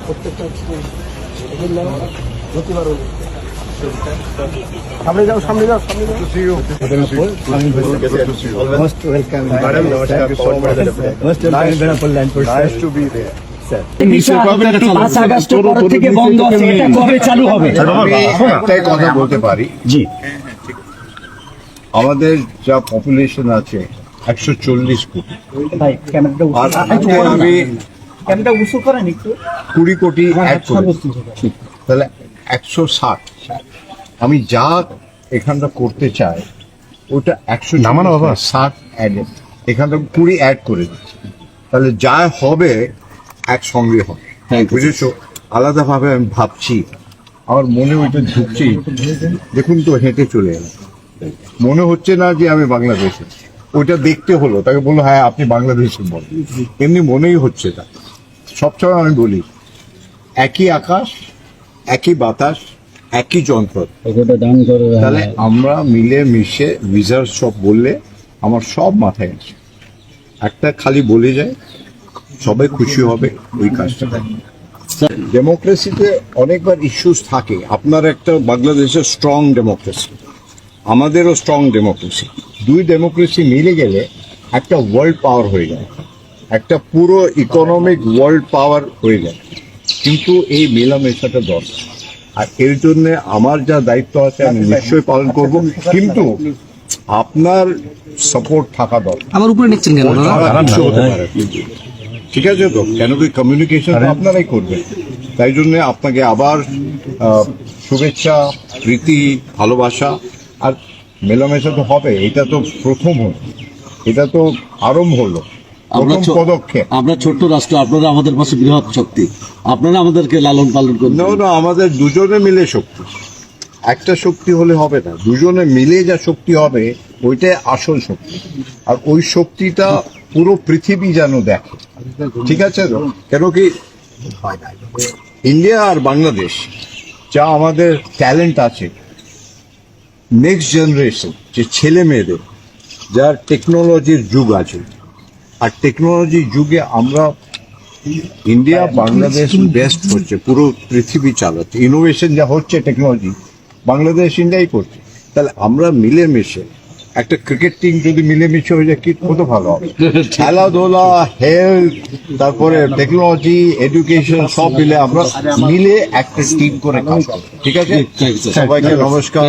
প্রত্যেকটা সামনে যাও সামনে যাও সামনে যাও। Most welcome madam, nice to be there. একটাই কথা বলতে পারি, জি, আমাদের যা পপুলেশন আছে 140 কোটি, আর আজকে আমি 20 কোটি অ্যাড করেছি, তাহলে 160। আমি যা এখানটা করতে চাই ওটা 160 অ্যাড, এখানটা 20 অ্যাড করে দিচ্ছি, তাহলে যা হবে একসঙ্গে হবে। বুঝেছো? আলাদাভাবে আমি ভাবছি, আমার মনে ওইটা ঢুকছি। দেখুন তো, হেঁটে চলে এলাম, মনে হচ্ছে না যে আমি বাংলাদেশে। ওইটা দেখতে হলো, তাকে বললো হ্যাঁ আপনি বাংলাদেশের বলেন, এমনি মনেই হচ্ছে না। সবসময় আমি বলি একই আকাশ, একই বাতাস, একই যন্ত্র, তাহলে আমরা মিলে মিশে ভিসার সব বললে আমার সব মাথায় আছে। একটা খালি বলে যায়, সবাই খুশি হবে, ওই কাজটা। ডেমোক্রেসিতে অনেকবার ইস্যুস থাকে। আপনার একটা বাংলাদেশের স্ট্রং ডেমোক্রেসি, আমাদেরও স্ট্রং ডেমোক্রেসি, দুই ডেমোক্রেসি মিলে গেলে একটা ওয়ার্ল্ড পাওয়ার হয়ে যায়, একটা পুরো ইকোনমিক ওয়ার্ল্ড পাওয়ার হয়ে যায়। কিন্তু এই মেলামেশাটা দরকার, আর এর জন্য আমার যা দায়িত্ব আছে আমি নিশ্চয়ই পালন করব, কিন্তু আপনার সাপোর্ট থাকা দরকার। আমার উপরে নিচ্ছেন কেন? কিছু হতে পারে, ঠিক আছে তো? কেন কি কমিউনিকেশন আপনারাই করবেন, তাই জন্য আপনাকে আবার শুভেচ্ছা, প্রীতি, ভালোবাসা। আর মেলামেশা তো হবে, এটা তো প্রথম হলো, এটা তো আরম্ভ হলো, প্রথম পদক্ষেপ। আমরা ছোট্ট রাষ্ট্র, আপনারা আমাদের পাশে বৃহৎ শক্তি, আপনারা আমাদেরকে লালন পালন করুন। না, আমাদের দুজনে মিলে শক্তি, একটা শক্তি হলে হবে না, দুজনে মিলে যা শক্তি হবে ওইটাই আসল শক্তি। আর ওই শক্তিটা পুরো পৃথিবী যেন দেখে, ঠিক আছে তো? কেন কি ইন্ডিয়া আর বাংলাদেশ যা আমাদের ট্যালেন্ট আছে, নেক্সট জেনারেশন যে ছেলে মেয়েদের, যার টেকনোলজির যুগ আছে, আর টেকনোলজির যুগে আমরা ইন্ডিয়া বাংলাদেশ বেস্ট হচ্ছে, পুরো পৃথিবী চালাচ্ছে। ইনোভেশন যা হচ্ছে টেকনোলজি, বাংলাদেশ ইন্ডিয়াই করছে। তাহলে আমরা মিলেমিশে, একটা ক্রিকেট টিম যদি মিলেমিশে হয়ে যায়, কি কত ভালো হবে। খেলাধুলা, হেলথ, তারপরে টেকনোলজি, এডুকেশন, সব মিলে আমরা মিলে একটা টিম করে কাজ করব, ঠিক আছে? সবাইকে নমস্কার।